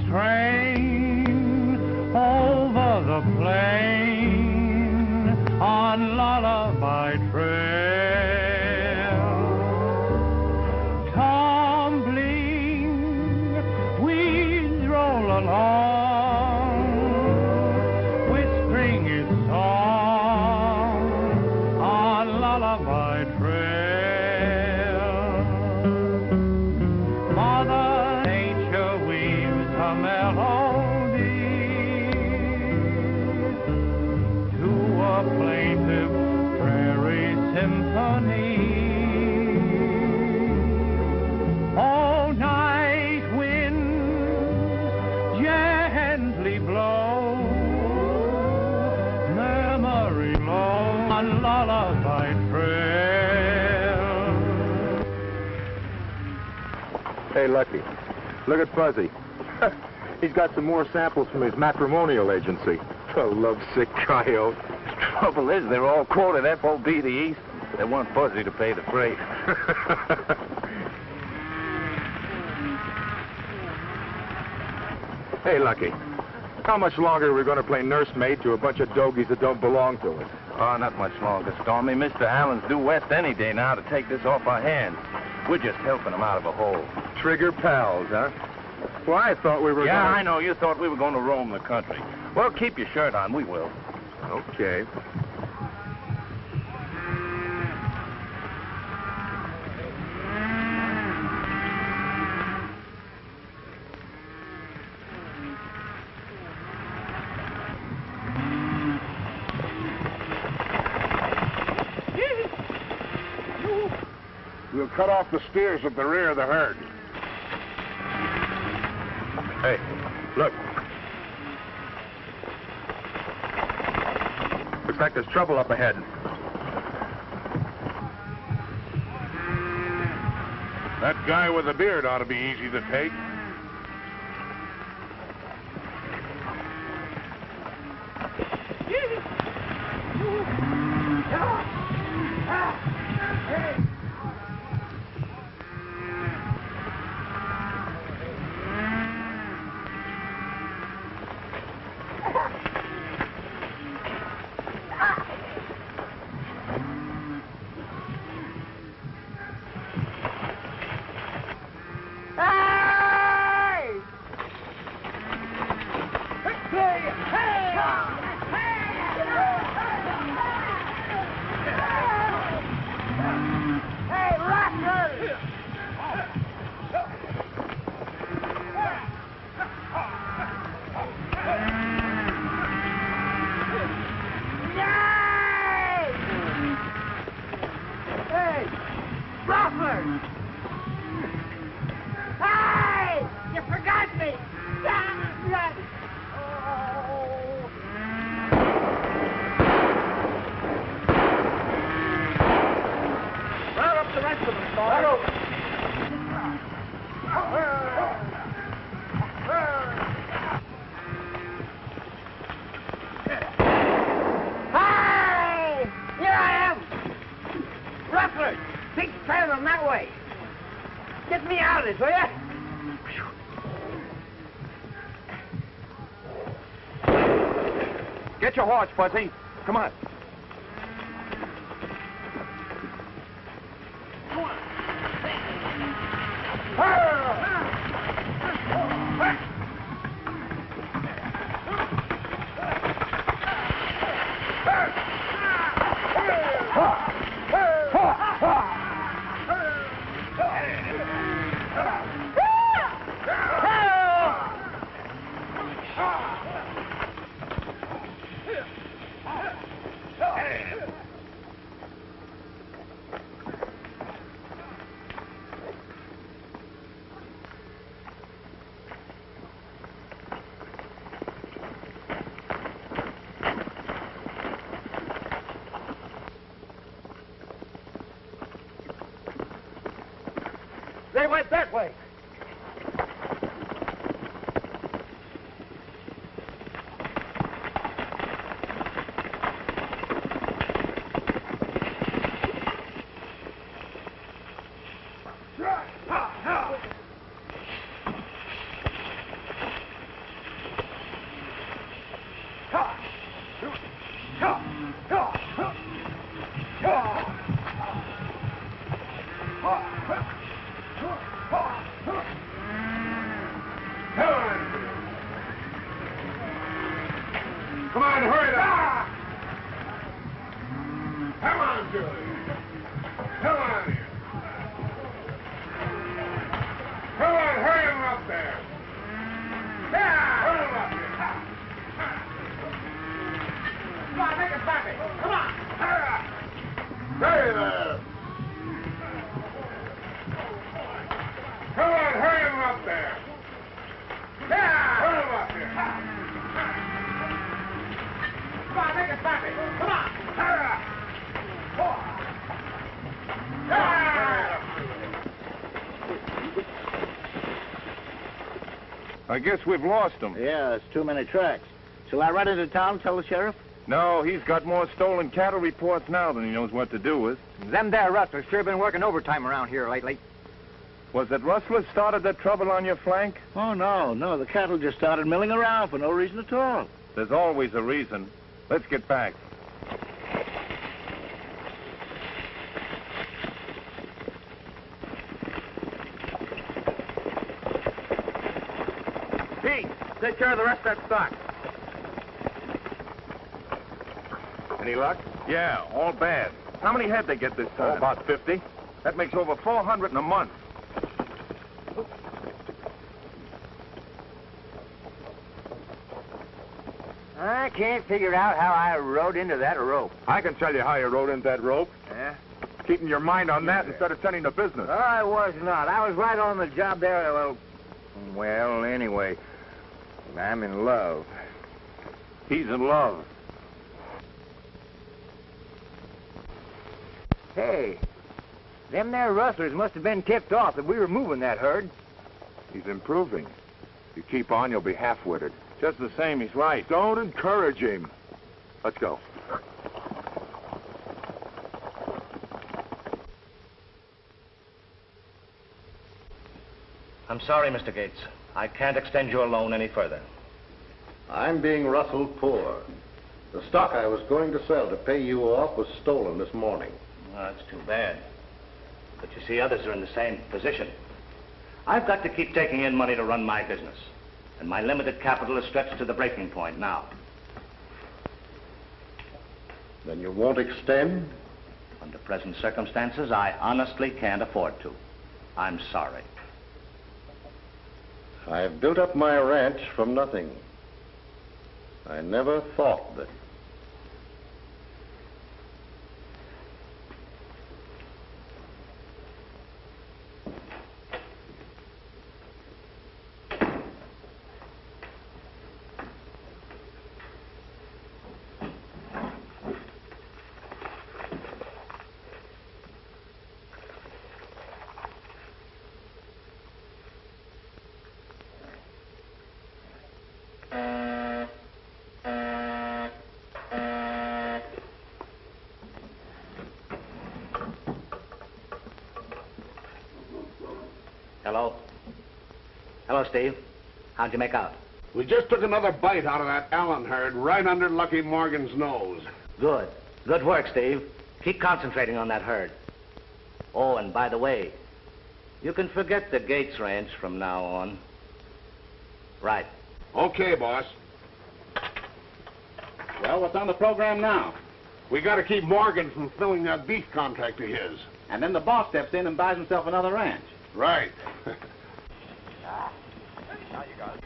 strain over the plain on Lullaby Trail. Tumbling weeds roll along, whispering its song on Lullaby Trail. Mother Nature weaves a melody to a plaintive prairie symphony. Oh, night winds gently blow, murmuring low on Lullaby Trail. Hey, Lucky, look at Fuzzy. He's got some more samples from his matrimonial agency. Oh, lovesick coyote. Trouble is, they're all quoted FOB the East. They want Fuzzy to pay the freight. Hey, Lucky, how much longer are we going to play nursemaid to a bunch of dogies that don't belong to us? Oh, not much longer, Stormy. Mr. Allen's due west any day now to take this off our hands. We're just helping him out of a hole. Trigger pals, huh? Well, I thought we were Yeah, gonna... I know. You thought we were going to roam the country. Well, keep your shirt on. We will. Okay. We'll cut off the steers at the rear of the herd. Hey, look. Looks like there's trouble up ahead. That guy with the beard ought to be easy to take. Get your horse, Fuzzy. Come on. They went that way. up there. Yeah! Put him up here. Come on, make it snappy. Come on. I guess we've lost him. Yeah, it's too many tracks. Shall I run into town and tell the sheriff? No, he's got more stolen cattle reports now than he knows what to do with. Them there rustlers sure been working overtime around here lately. Was it rustlers started that trouble on your flank? Oh, no. The cattle just started milling around for no reason at all. There's always a reason. Let's get back. Pete, take care of the rest of that stock. Any luck? Yeah, all bad. How many head they get this time? Oh, about 50. That makes over 400 in a month. I can't figure out how I rode into that rope. I can tell you how you rode into that rope. Yeah? Keeping your mind on that instead of tending to business. I was not. I was right on the job there. Well, anyway, I'm in love. He's in love. Hey, them there rustlers must have been tipped off that we were moving that herd. He's improving. If you keep on, you'll be half-witted. Just the same, he's right. Don't encourage him. Let's go. I'm sorry, Mr. Gates. I can't extend your loan any further. I'm being rustled poor. The stock I was going to sell to pay you off was stolen this morning. Well, that's too bad. But you see, others are in the same position. I've got to keep taking in money to run my business. And my limited capital is stretched to the breaking point now. Then you won't extend? Under present circumstances, I honestly can't afford to. I'm sorry. I've built up my ranch from nothing. I never thought that. Hello? Hello, Steve. How'd you make out? We just took another bite out of that Allen herd right under Lucky Morgan's nose. Good. Good work, Steve. Keep concentrating on that herd. Oh, and by the way, you can forget the Gates Ranch from now on. Right. Okay, boss. Well, what's on the program now? We got to keep Morgan from filling that beef contract of his. And then the boss steps in and buys himself another ranch. Right. Now you got it.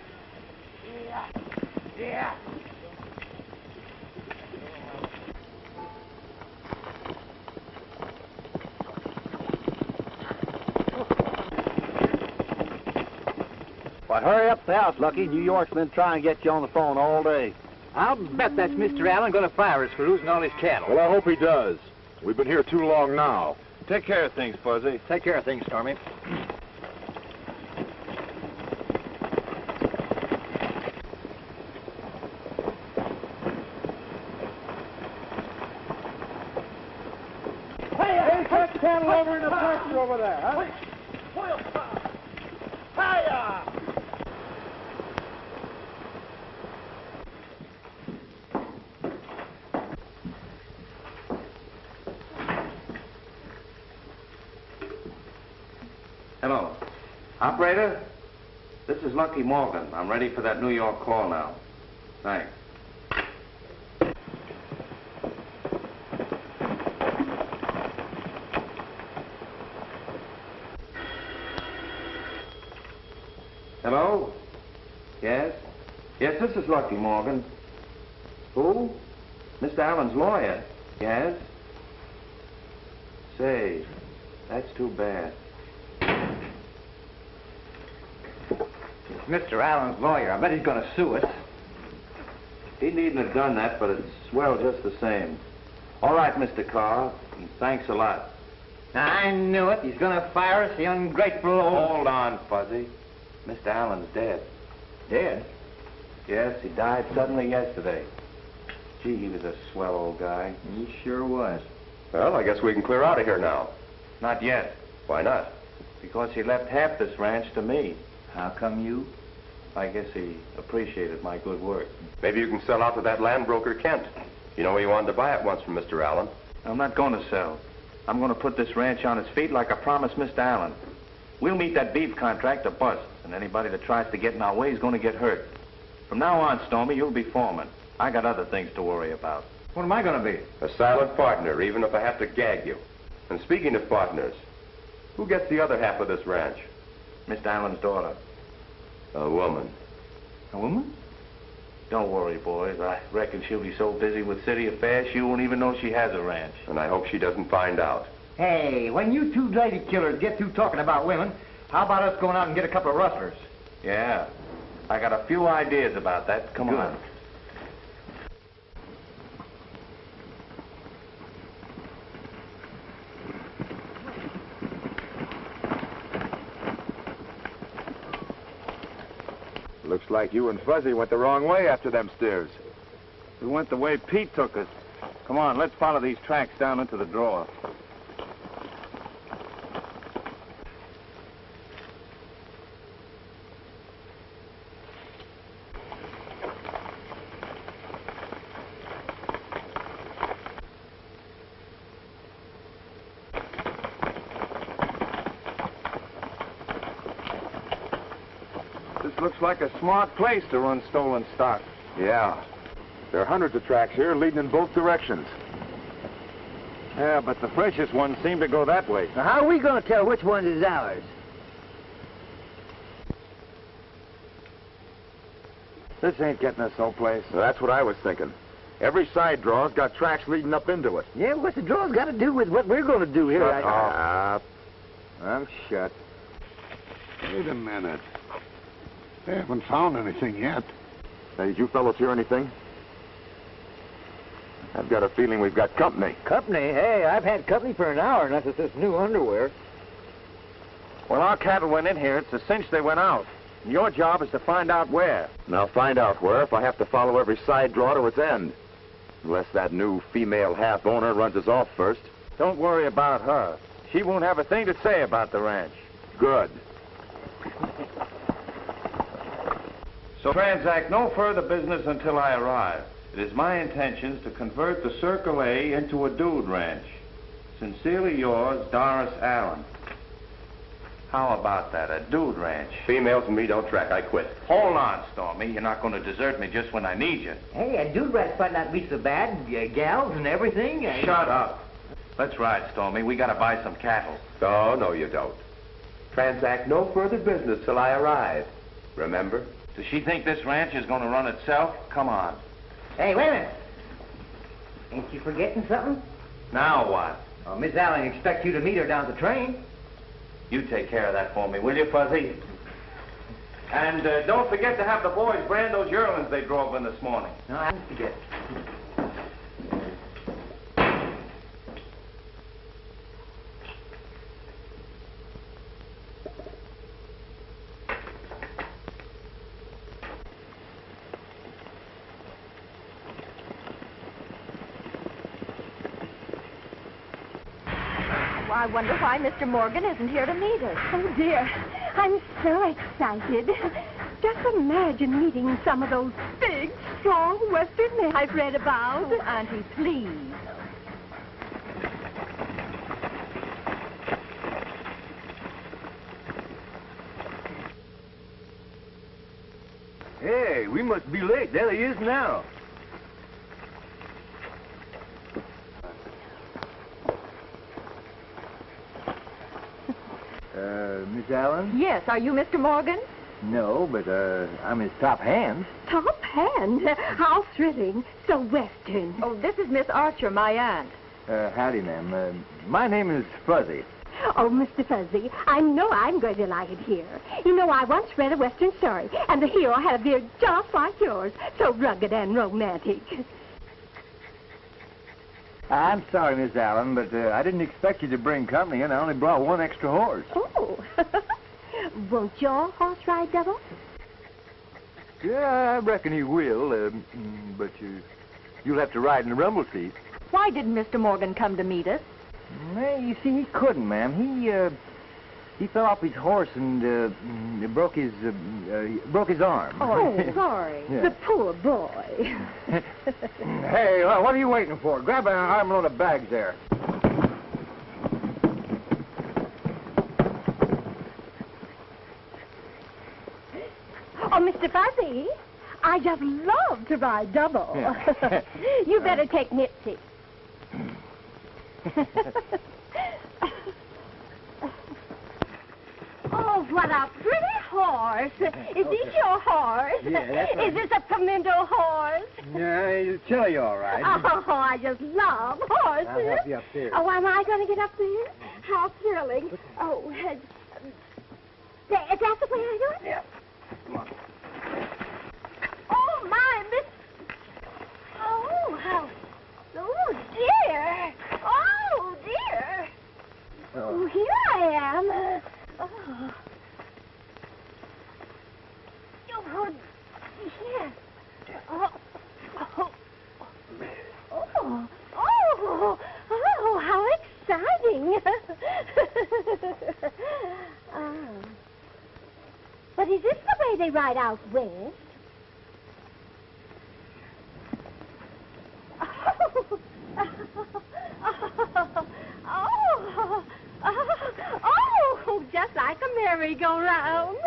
Yeah. But hurry up the house, Lucky. New York's been trying to get you on the phone all day. I'll bet that's Mr. Allen going to fire us for losing all his cattle. Well, I hope he does. We've been here too long now. Take care of things, Fuzzy. Take care of things, Stormy. Hey, take the cattle over in the pasture over there, huh? Hello. Operator? This is Lucky Morgan. I'm ready for that New York call now. Thanks. Hello? Yes? Yes, this is Lucky Morgan. Who? Mr. Allen's lawyer. Yes? Say, that's too bad. Mr. Allen's lawyer. I bet he's going to sue us. He needn't have done that, but it's swell just the same. All right, Mr. Carr. Thanks a lot. I knew it. He's going to fire us, the ungrateful old... Hold on, Fuzzy. Mr. Allen's dead. Dead? Yes, he died suddenly yesterday. Gee, he was a swell old guy. He sure was. Well, I guess we can clear out of here now. Not yet. Why not? Because he left half this ranch to me. How come you? I guess he appreciated my good work. Maybe you can sell out to that land broker, Kent. You know he wanted to buy it once from Mr. Allen. I'm not going to sell. I'm going to put this ranch on its feet like I promised Mr. Allen. We'll meet that beef contract or bust, and anybody that tries to get in our way is going to get hurt. From now on, Stormy, you'll be foreman. I got other things to worry about. What am I going to be? A silent partner, even if I have to gag you. And speaking of partners, who gets the other half of this ranch? Mr. Allen's daughter. A woman. A woman? Don't worry, boys. I reckon she'll be so busy with city affairs she won't even know she has a ranch. And I hope she doesn't find out. Hey, when you two lady killers get through talking about women, how about us going out and get a couple of rustlers? Yeah. I got a few ideas about that. Come on. Looks like you and Fuzzy went the wrong way after them stairs. We went the way Pete took us. Come on, let's follow these tracks down into the drawer. This looks like a smart place to run stolen stock. Yeah. There are hundreds of tracks here leading in both directions. Yeah, but the freshest ones seem to go that way. Now, how are we going to tell which one is ours? This ain't getting us someplace. That's what I was thinking. Every side draw's got tracks leading up into it. Yeah, what's the draw's got to do with what we're going to do here? Shut up. I'm shut. Wait a minute. They haven't found anything yet. Now, did you fellows hear anything? I've got a feeling we've got company. Company? Hey, I've had company for an hour, and that's just this new underwear. When our cattle went in here, it's a cinch they went out. And your job is to find out where. And I'll find out where if I have to follow every side draw to its end. Unless that new female half-owner runs us off first. Don't worry about her. She won't have a thing to say about the ranch. Good. So transact no further business until I arrive. It is my intentions to convert the Circle A into a dude ranch. Sincerely yours, Doris Allen. How about that, a dude ranch? Females and me don't track. I quit. Hold on, Stormy. You're not going to desert me just when I need you. Hey, a dude ranch might not be so bad. Gals and everything. Shut up. Let's ride, Stormy. We got to buy some cattle. Oh, no, you don't. Transact no further business till I arrive. Remember? Does she think this ranch is going to run itself? Come on. Hey, wait a minute. Ain't you forgetting something? Now what? Oh, Miss Allen expects you to meet her down at the train. You take care of that for me, will you, Fuzzy? And don't forget to have the boys brand those yearlings they drove in this morning. No, I didn't forget. I wonder why Mr. Morgan isn't here to meet us. Oh, dear. I'm so excited. Just imagine meeting some of those big, strong Western men I've read about. Oh, Auntie, please. Hey, we must be late. There he is now. Miss Allen? Yes, are you Mr. Morgan? No, but, I'm his top hand. Top hand? How thrilling. So Western. Oh, this is Miss Archer, my aunt. Howdy, ma'am. My name is Fuzzy. Oh, Mr. Fuzzy, I know I'm going to like it here. You know, I once read a Western story, and the hero had a beard just like yours, so rugged and romantic. I'm sorry, Miss Allen, but I didn't expect you to bring company, and I only brought one extra horse. Oh. Won't your horse ride double? Yeah, I reckon he will, but you'll have to ride in the rumble seat. Why didn't Mr. Morgan come to meet us? Well, you see, he couldn't, ma'am. He fell off his horse and broke his arm. Oh, sorry. Yeah. The poor boy. Hey, what are you waiting for? Grab an armload of bags there. Oh, Mr. Fuzzy, I just love to ride double. Yeah. You better take Nipsey. Oh, what a pretty horse. Is this your horse? Yeah, that's right. Is this a pimento horse? Yeah, he'll chill you all right. Oh, I just love horses. I'll help you up there. Oh, am I going to get up there? How thrilling. Oh, that's the way I do it? Yeah. Come on. Oh, my, Miss... Oh, how... Oh, dear. Oh, dear. Oh, here I am. Oh. Oh, yes. Oh, oh, oh, oh, oh, how exciting. Oh. But is this the way they ride out west? Oh, just like a merry-go-round.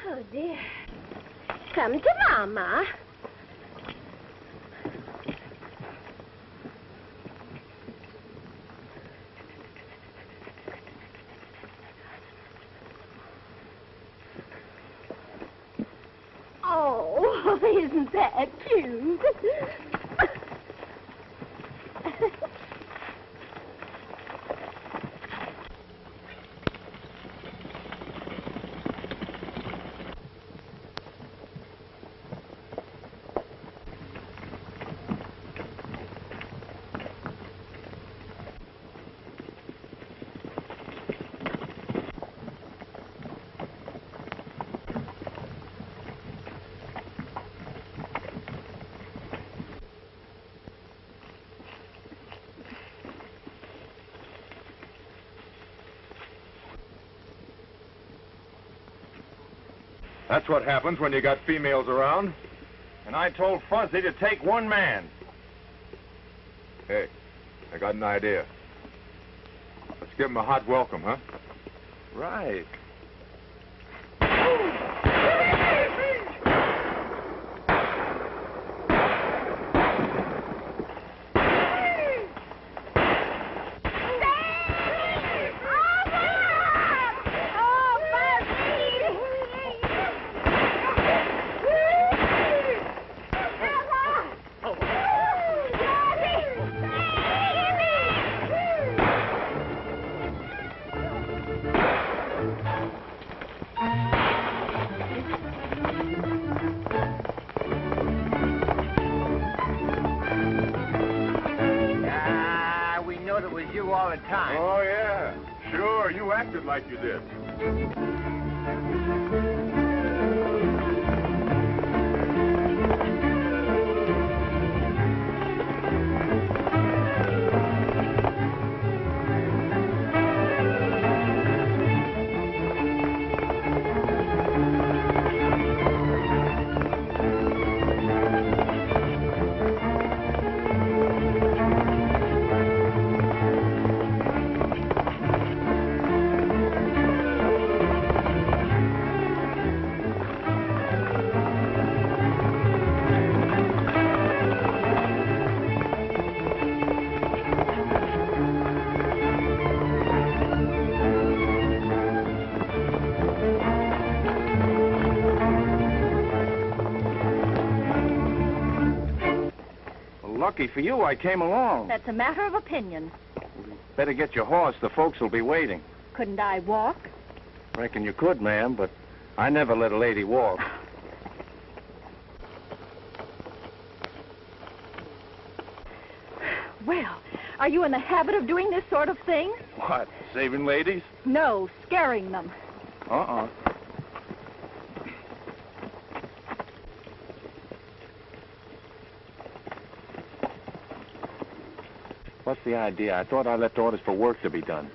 Oh, dear. Come to Mama. Oh, isn't that cute? That's what happens when you got females around. And I told Fuzzy to take one man. Hey, I got an idea. Let's give him a hot welcome, huh? Right. All the time. Oh, yeah. Sure, you acted like you did. lucky for you I came along. That's a matter of opinion. Better get your horse. The folks will be waiting. Couldn't I walk? Reckon you could, ma'am, but I never let a lady walk. Well, are you in the habit of doing this sort of thing? What, saving ladies? No, scaring them. Uh-uh. What's the idea? I thought I left orders for work to be done.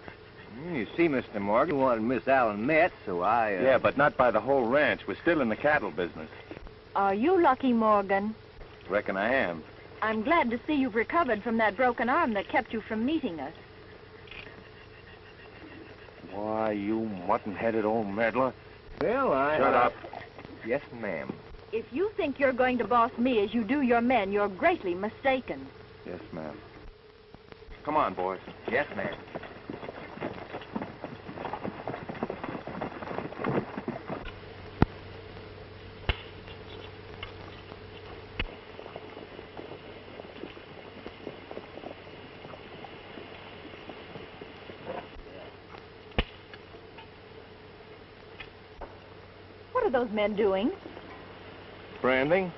You see, Mr. Morgan, you wanted Miss Allen met, so I, Yeah, but not by the whole ranch. We're still in the cattle business. Are you Lucky Morgan? Reckon I am. I'm glad to see you've recovered from that broken arm that kept you from meeting us. Why, you mutton-headed old meddler. Well, Shut up. Yes, ma'am. If you think you're going to boss me as you do your men, you're greatly mistaken. Yes, ma'am. Come on, boys. Yes, ma'am. What are those men doing? Branding?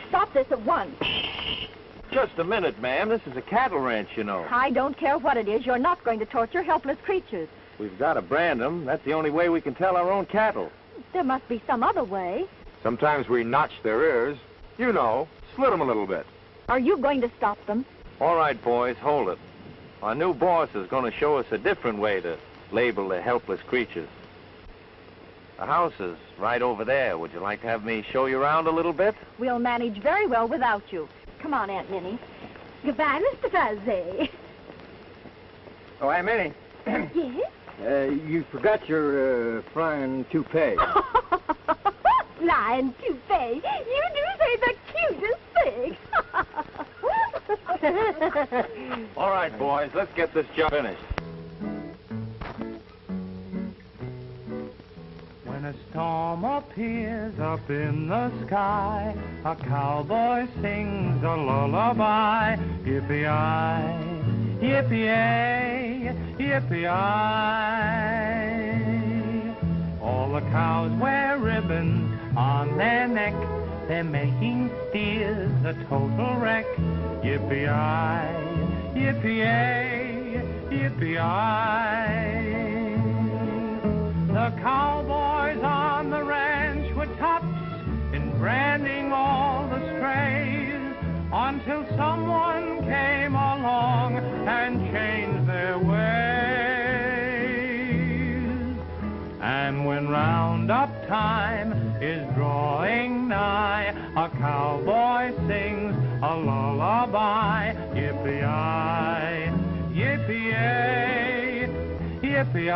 Stop this at once. Just a minute, ma'am. This is a cattle ranch, you know. I don't care what it is. You're not going to torture helpless creatures. We've got to brand them. That's the only way we can tell our own cattle. There must be some other way. Sometimes we notch their ears. You know, slit them a little bit. Are you going to stop them? All right, boys, hold it. Our new boss is going to show us a different way to label the helpless creatures. The house is right over there. Would you like to have me show you around a little bit? We'll manage very well without you. Come on, Aunt Minnie. Goodbye, Mr. Fuzzy. Oh, Aunt Minnie. Yes? You forgot your flying toupee. Flying toupee. You do say the cutest thing. All right, boys, let's get this job finished. When a storm appears up in the sky, a cowboy sings a lullaby. Yippee-yi, yippee-yay, yippee-yi. All the cows wear ribbons on their neck. They're making steers a total wreck. Yippee-yi, yippee-yay, yippee-yi. The cowboys on the ranch were tops in branding all the strays until someone came along and changed their ways. And when roundup time is drawing nigh, a cowboy sings a lullaby. Yippee-yi, yippee-yay, yippee-yi.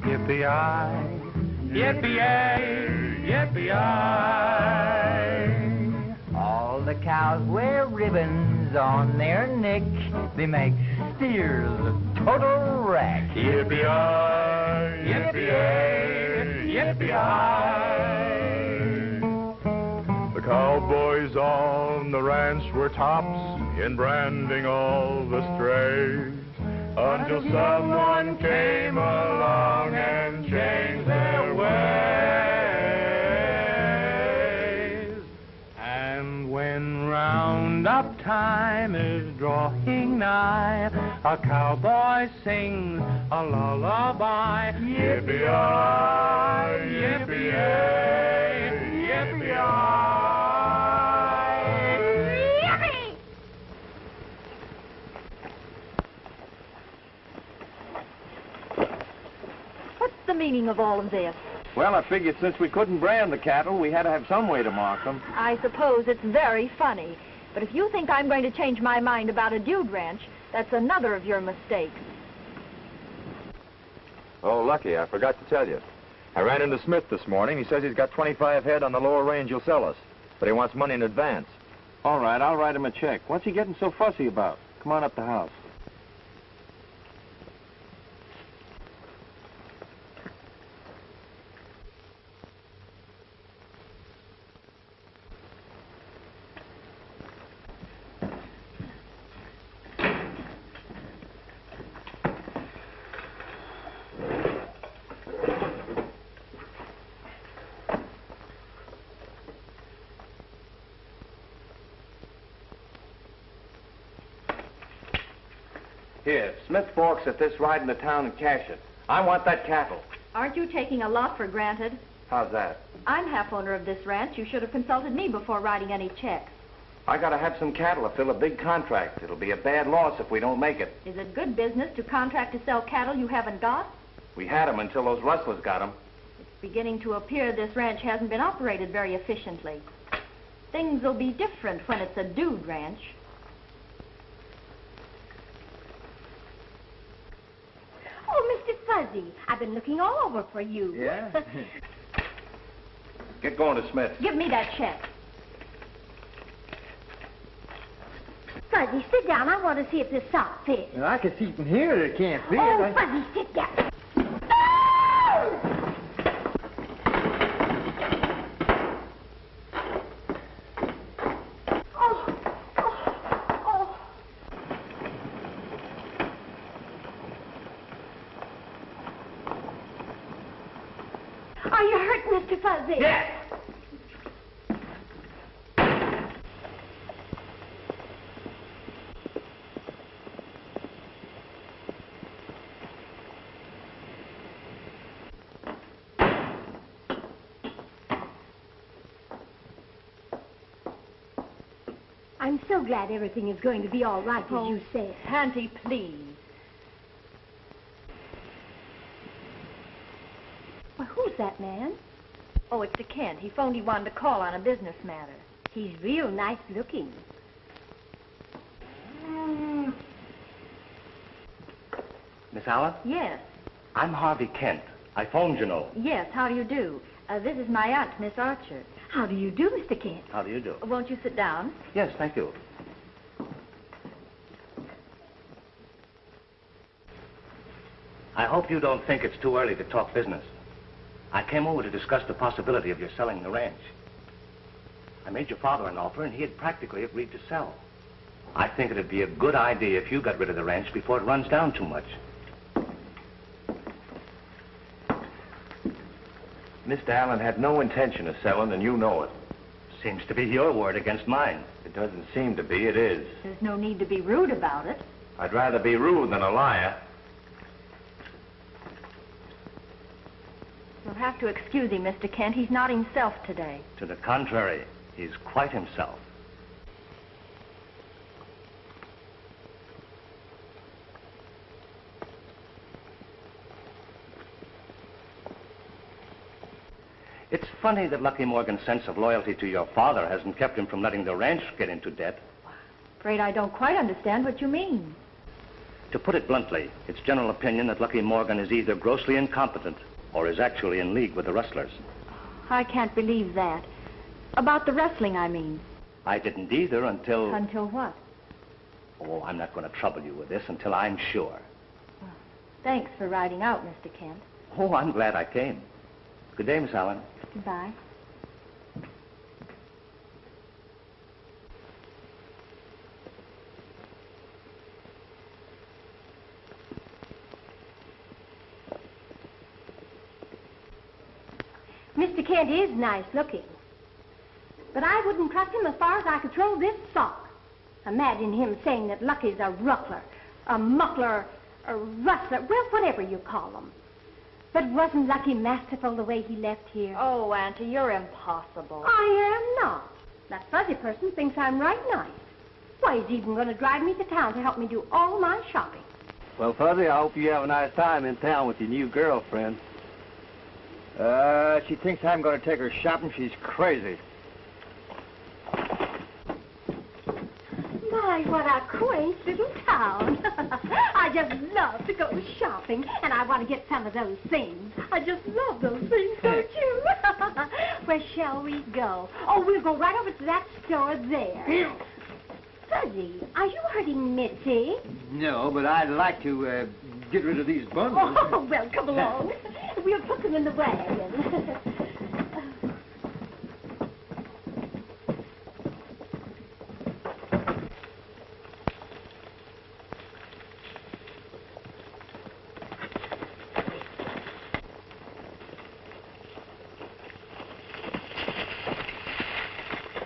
Yippee-yi, yippee-yay, yippee-yi. All the cows wear ribbons on their neck. They make steers a total wreck. Yippee-yi, yippee-yay, yippee-yi. The cowboys on the ranch were tops in branding all the strays until someone came along and changed their ways. And when roundup time is drawing nigh, a cowboy sings a lullaby. Yippee-yi, yippee-yay, yippee-yi. What's the meaning of all of this? Well, I figured since we couldn't brand the cattle, we had to have some way to mark them. I suppose it's very funny. But if you think I'm going to change my mind about a dude ranch, that's another of your mistakes. Oh, Lucky, I forgot to tell you. I ran into Smith this morning. He says he's got 25 head on the lower range he'll sell us, but he wants money in advance. All right, I'll write him a check. What's he getting so fussy about? Come on up the house. Here, Smith Forks at this ride into town and cash it. I want that cattle. Aren't you taking a lot for granted? How's that? I'm half owner of this ranch. You should have consulted me before writing any checks. I gotta have some cattle to fill a big contract. It'll be a bad loss if we don't make it. Is it good business to contract to sell cattle you haven't got? We had 'em until those rustlers got 'em. It's beginning to appear this ranch hasn't been operated very efficiently. Things will be different when it's a dude ranch. Oh, Mr. Fuzzy, I've been looking all over for you. Yeah? Get going to Smith. Give me that check. Fuzzy, sit down. I want to see if this sock fits. Well, I can see from here that it can't fit. Oh, Fuzzy, sit down. Are you hurt, Mr. Fuzzy? Yes. I'm so glad everything is going to be all right, as you said. Auntie, please. Well, who's that man? Oh, it's the Kent. He phoned he wanted to call on a business matter. He's real nice looking. Miss Allen? Yes. I'm Harvey Kent. I phoned, you know. Yes, how do you do? This is my aunt, Miss Archer. How do you do, Mr. Kent? How do you do? Won't you sit down? Yes, thank you. I hope you don't think it's too early to talk business. I came over to discuss the possibility of your selling the ranch. I made your father an offer, and he had practically agreed to sell. I think it'd be a good idea if you got rid of the ranch before it runs down too much. Mr. Allen had no intention of selling, and you know it. Seems to be your word against mine. It doesn't seem to be, it is. There's no need to be rude about it. I'd rather be rude than a liar. You'll have to excuse him, Mr. Kent. He's not himself today. To the contrary, he's quite himself. It's funny that Lucky Morgan's sense of loyalty to your father hasn't kept him from letting the ranch get into debt. Afraid I don't quite understand what you mean. To put it bluntly, it's general opinion that Lucky Morgan is either grossly incompetent or is actually in league with the rustlers. I can't believe that. About the wrestling, I mean. I didn't either until... Until what? Oh, I'm not going to trouble you with this until I'm sure. Thanks for riding out, Mr. Kent. Oh, I'm glad I came. Good day, Miss Allen. Goodbye. Mr. Kent is nice looking. But I wouldn't trust him as far as I could throw this sock. Imagine him saying that Lucky's a ruckler, a muckler, a rustler, well, whatever you call them. But wasn't Lucky masterful the way he left here? Oh, Auntie, you're impossible. I am not. That fuzzy person thinks I'm right nice. Why, he's even going to drive me to town to help me do all my shopping. Well, Fuzzy, I hope you have a nice time in town with your new girlfriend. She thinks I'm going to take her shopping. She's crazy. My, My, what a quaint little town. I just love to go shopping, and I want to get some of those things. I just love those things, don't you? Where shall we go? Oh, we'll go right over to that store there. Fuzzy, are you hurting Mitzi? No, but I'd like to get rid of these bundles. Oh, well, come along. We'll put them in the wagon.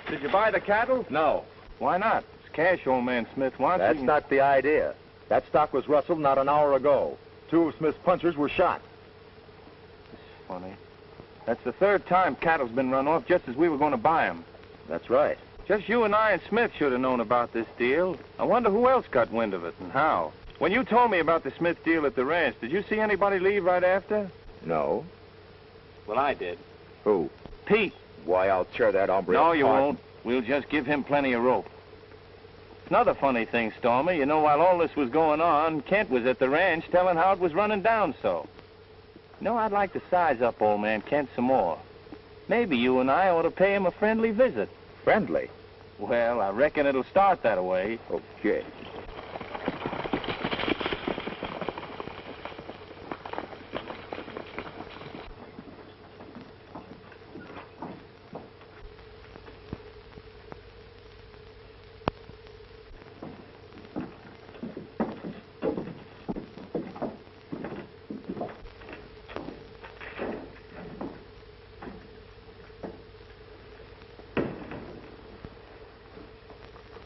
Did you buy the cattle? No. Why not? It's cash old man Smith wants. That's not the idea. That stock was rustled not an hour ago. 2 of Smith's punchers were shot. It's funny. That's the 3rd time cattle's been run off just as we were going to buy 'em. That's right. Just you and I and Smith should have known about this deal. I wonder who else got wind of it and how. When you told me about the Smith deal at the ranch, did you see anybody leave right after? No. Well, I did. Who? Pete. Why, I'll tear that hombre No, apart. you won't. We'll just give him plenty of rope. Another funny thing, Stormy, you know, while all this was going on, Kent was at the ranch telling how it was running down so. You know, I'd like to size up old man Kent some more. Maybe you and I ought to pay him a friendly visit. Friendly? Well, I reckon it'll start that way. Okay.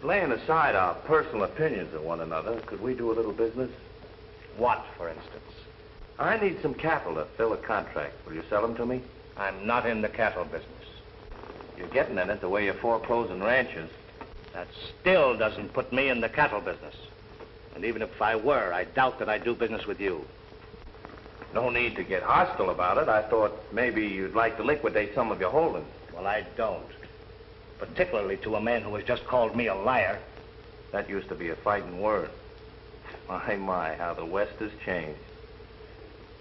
Laying aside our personal opinions of one another, could we do a little business? What, for instance? I need some cattle to fill a contract. Will you sell them to me? I'm not in the cattle business. You're getting in it the way you're foreclosing ranches. That still doesn't put me in the cattle business. And even if I were, I doubt that I'd do business with you. No need to get hostile about it. I thought maybe you'd like to liquidate some of your holdings. Well, I don't. Particularly to a man who has just called me a liar. That used to be a fighting word. My, how the West has changed.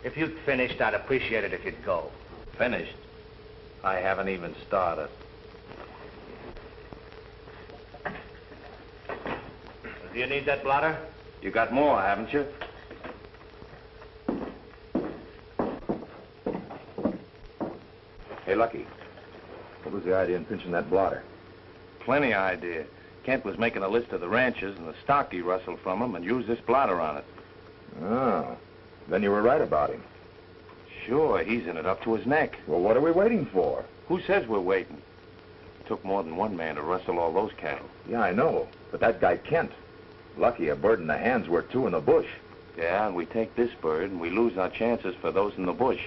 If you'd finished, I'd appreciate it if you'd go. Finished? I haven't even started. Do you need that blotter? You got more, haven't you? Hey, Lucky. What was the idea in pinching that blotter? Plenty idea. Kent was making a list of the ranches and the stock he rustled from them and used this blotter on it. Oh. Then you were right about him. Sure, he's in it up to his neck. Well, what are we waiting for? Who says we're waiting? It took more than one man to rustle all those cattle. Yeah, I know. But that guy Kent. Lucky, a bird in the hand's worth 2 in the bush. Yeah, and we take this bird and we lose our chances for those in the bush.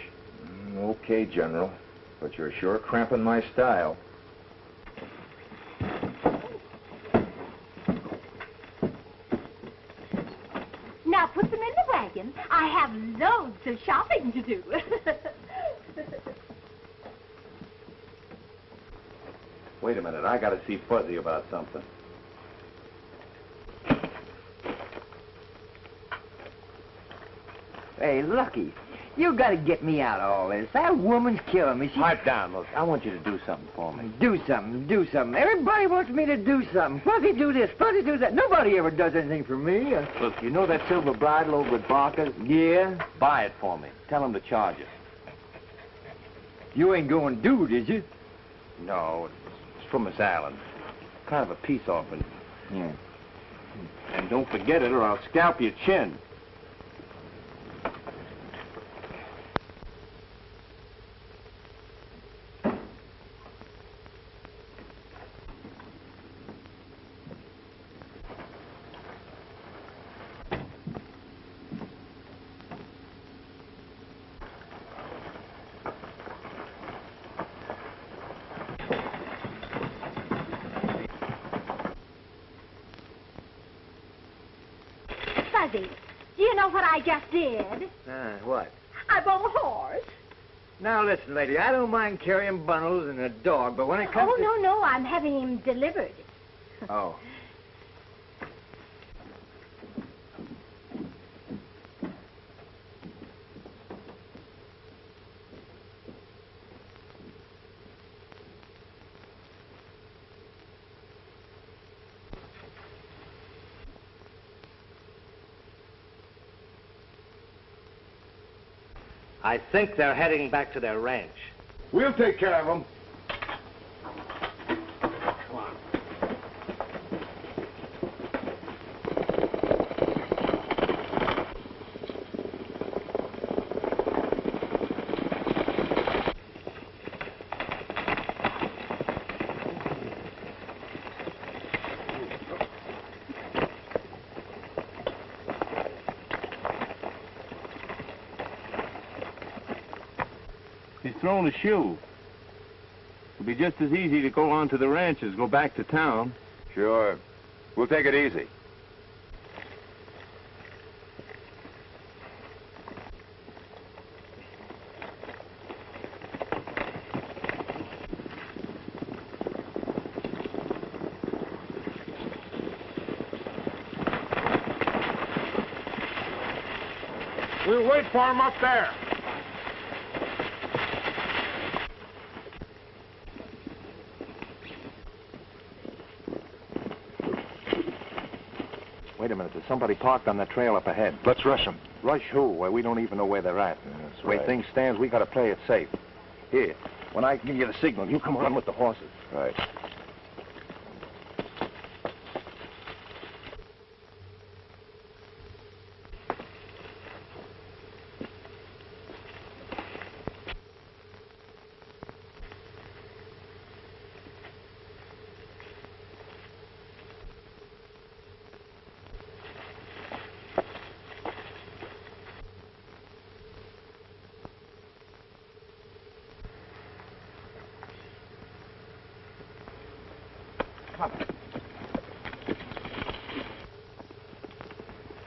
Okay, General. But you're sure cramping my style. Now put them in the wagon. I have loads of shopping to do. Wait a minute, I gotta see Fuzzy about something. Hey, Lucky, you gotta get me out of all this. That woman's killing me. Pipe down, look. I want you to do something for me. Do something, do something. Everybody wants me to do something. Fuzzy do this, Fuzzy do that. Nobody ever does anything for me. Look, you know that silver bridle over at Barker's? Yeah? Buy it for me. Tell him to charge it. You ain't going to do, did you? No, it's from Miss Allen. Kind of a peace offering. Yeah. And don't forget it or I'll scalp your chin. Fuzzy, do you know what I just did? What? I bought a horse. Now, listen, lady, I don't mind carrying bundles and a dog, but when it comes Oh, to... no, I'm having him delivered. Oh. I think they're heading back to their ranch. We'll take care of them. Come on. He's thrown a shoe. It'll be just as easy to go on to the ranch as go back to town. Sure. We'll take it easy. We'll wait for him up there. Wait a minute, there's somebody parked on the trail up ahead. Let's rush them. Rush who? Well, we don't even know where they're at. That's The way right. things stands, we gotta play it safe. Here, when I give you the signal, you come on with the horses. Right.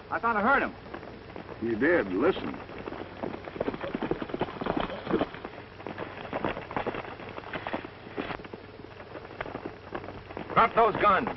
I thought I heard him. You did. Listen. Drop those guns.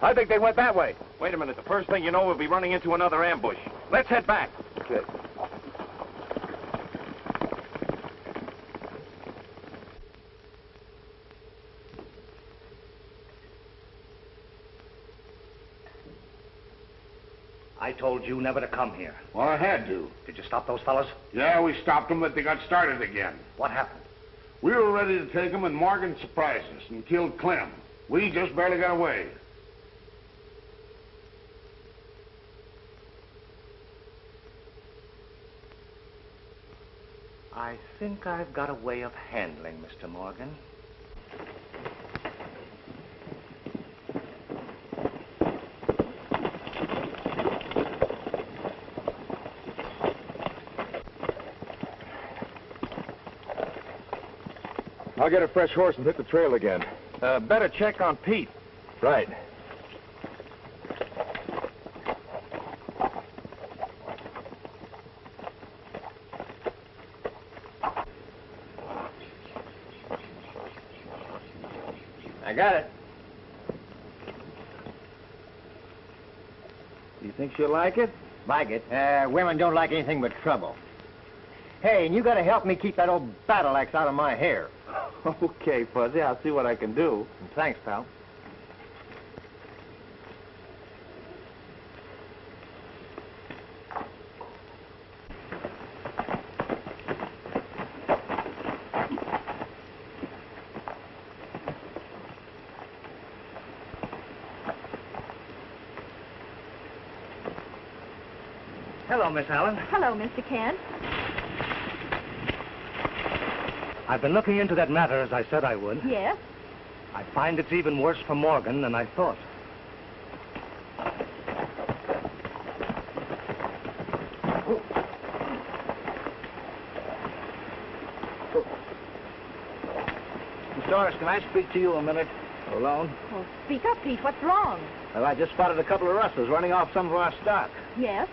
I think they went that way. Wait a minute. The first thing you know, we'll be running into another ambush. Let's head back. Okay. I told you never to come here. Well, I had to. Did you stop those fellas? Yeah, we stopped them, but they got started again. What happened? We were ready to take them, and Morgan surprised us and killed Clem. We just barely got away. I think I've got a way of handling Mr. Morgan. I'll get a fresh horse and hit the trail again. Better check on Pete. Right. I got it. You think she'll like it? Like it? Women don't like anything but trouble. Hey, and you gotta help me keep that old battle axe out of my hair. Okay, Fuzzy, I'll see what I can do. Thanks, pal. Hello, Miss Allen. Hello, Mr. Kent. I've been looking into that matter as I said I would. Yes? I find it's even worse for Morgan than I thought. Miss Doris, can I speak to you a minute? Alone? Well, speak up, Pete. What's wrong? Well, I just spotted a couple of rustlers running off some of our stock. Yes?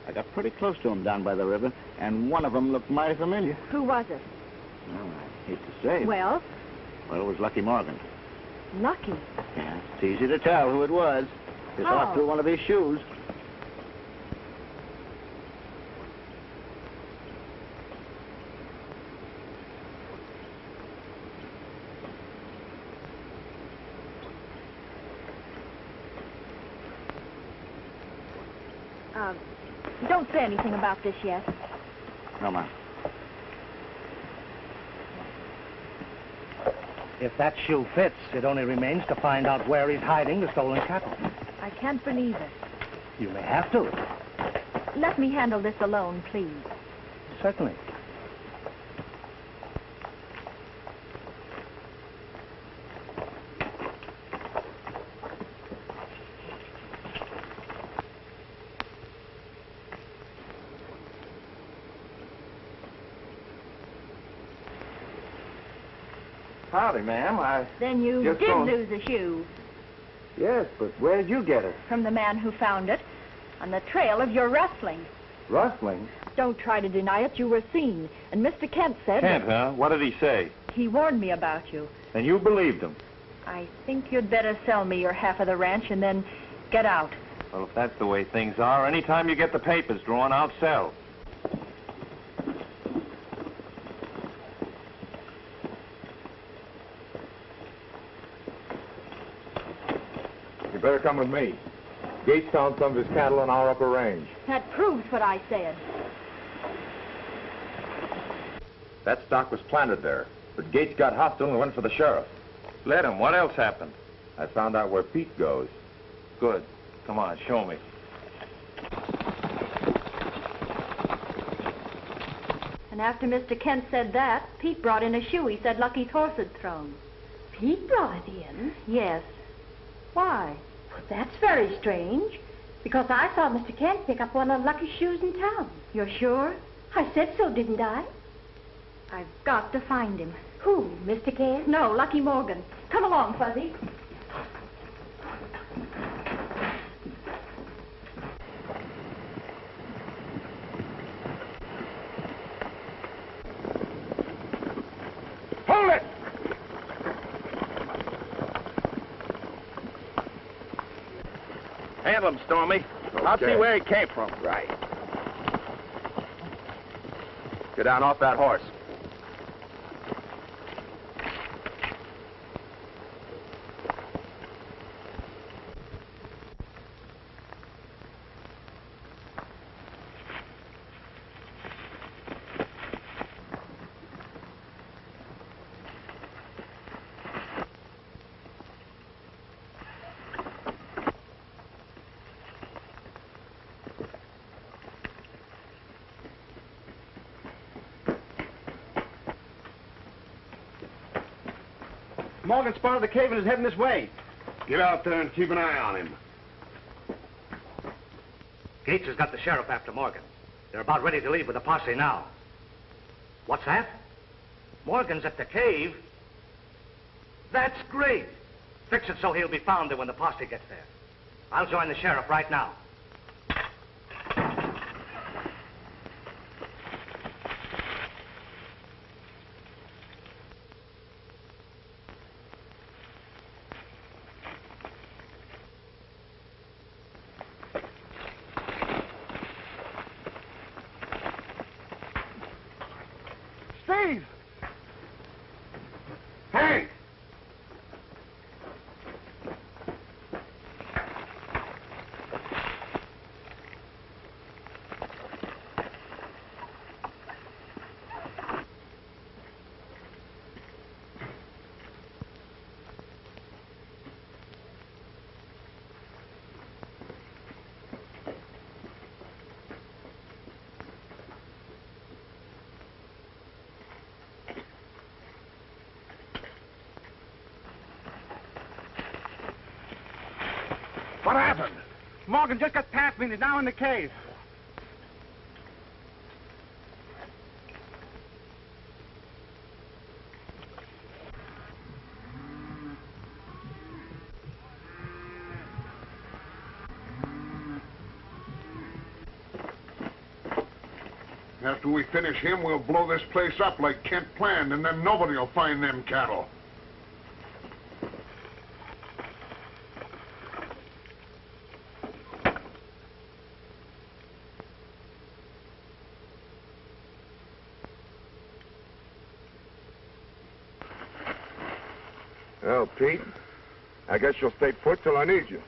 I got pretty close to them down by the river, and one of them looked mighty familiar. Who was it? Well, I hate to say it. Well? Well, it was Lucky Morgan. Lucky. Yeah, it's easy to tell who it was. Just off through one of his shoes. Don't say anything about this yet. No, ma'am. If that shoe fits, it only remains to find out where he's hiding the stolen cattle. I can't believe it. You may have to. Let me handle this alone, please. Certainly. Howdy, ma'am. Then you Just did going- lose a shoe Yes, but where did you get it? from the man who found it on the trail of your rustling. Rustling? Don't try to deny it. You were seen. And Mr. Kent said... Kent, huh? What did he say? He warned me about you. And you believed him? I think you'd better sell me your half of the ranch and then get out. Well, if that's the way things are, anytime you get the papers drawn, I'll sell. You better come with me. Gates found some of his cattle on our upper range. That proves what I said. That stock was planted there, but Gates got hostile and went for the sheriff. Let him. What else happened? I found out where Pete goes. Good. Come on, show me. And after Mr. Kent said that, Pete brought in a shoe he said Lucky's horse had thrown. Pete brought it in? Yes. Why? Well, that's very strange, because I saw Mr. Kent pick up one of Lucky's shoes in town. You're sure? I said so, didn't I? I've got to find him. Who, Mr. Kent? No, Lucky Morgan. Come along, Fuzzy. Hold it! Handle him, Stormy. I'll see where he came from. Right. Get down off that horse. Morgan spotted the cave and is heading this way. Get out there and keep an eye on him. Gates has got the sheriff after Morgan. They're about ready to leave with the posse now. What's that? Morgan's at the cave? That's great. Fix it so he'll be found there when the posse gets there. I'll join the sheriff right now. Steve! Hank! Morgan just got past me and is now in the cave. After we finish him, we'll blow this place up like Kent planned, and then nobody will find them cattle. Well, Pete, I guess you'll stay put till I need you.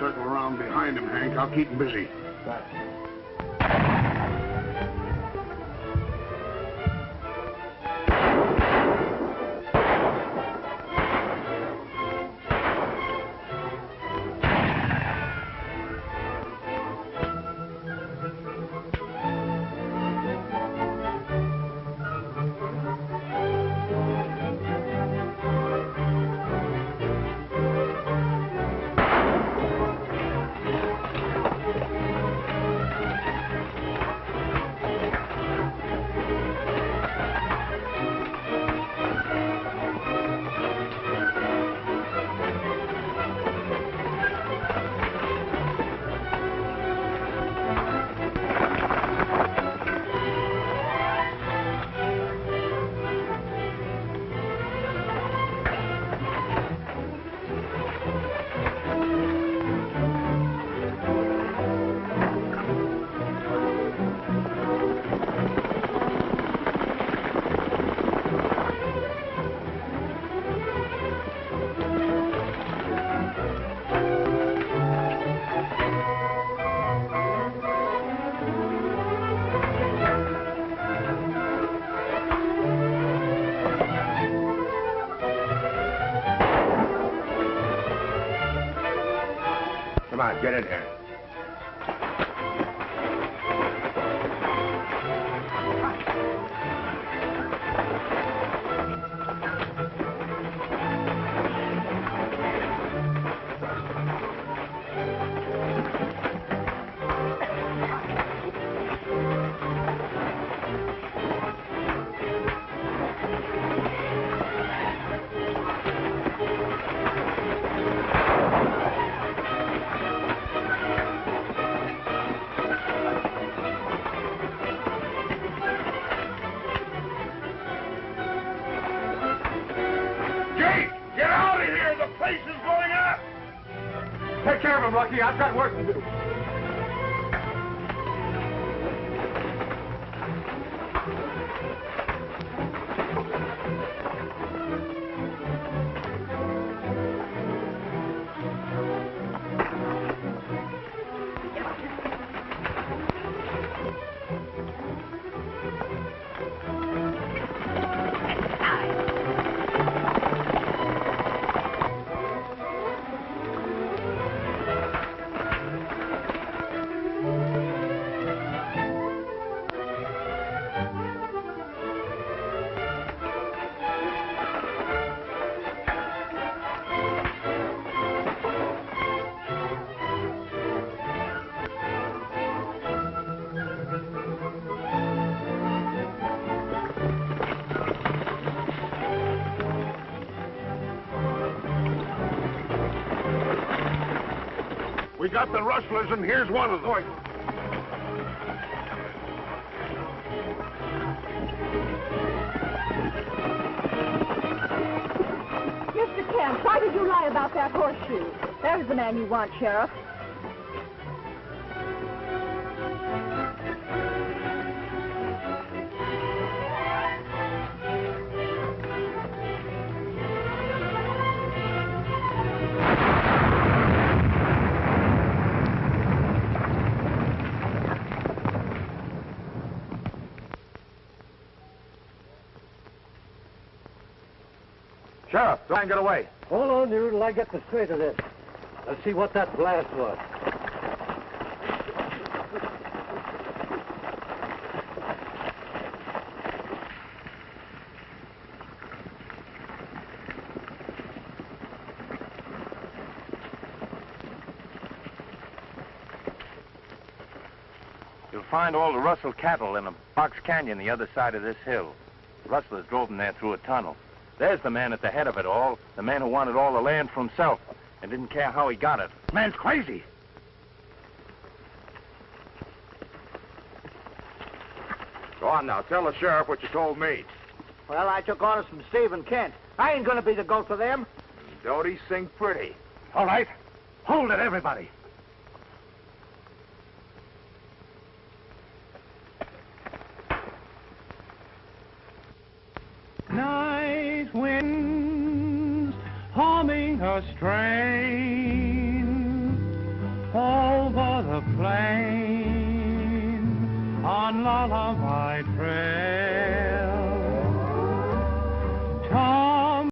Circle around behind him, Hank. I'll keep him busy. Come on, get in here. Get out of here! The place is going up! Take care of him, Lucky. I've got work to do. We got the rustlers, and here's one of them. Mr. Kent, why did you lie about that horseshoe? There's the man you want, Sheriff. Sheriff, try and get away. Hold on, you, till I get the straight of this. Let's see what that blast was. You'll find all the Russell cattle in a box canyon the other side of this hill. Rustlers drove them there through a tunnel. There's the man at the head of it all, the man who wanted all the land for himself and didn't care how he got it. Man's crazy. Go on now, tell the sheriff what you told me. Well, I took orders from Stephen Kent. I ain't gonna be the goat for them. Don't he sing pretty? All right. Hold it, everybody. Night winds humming a strange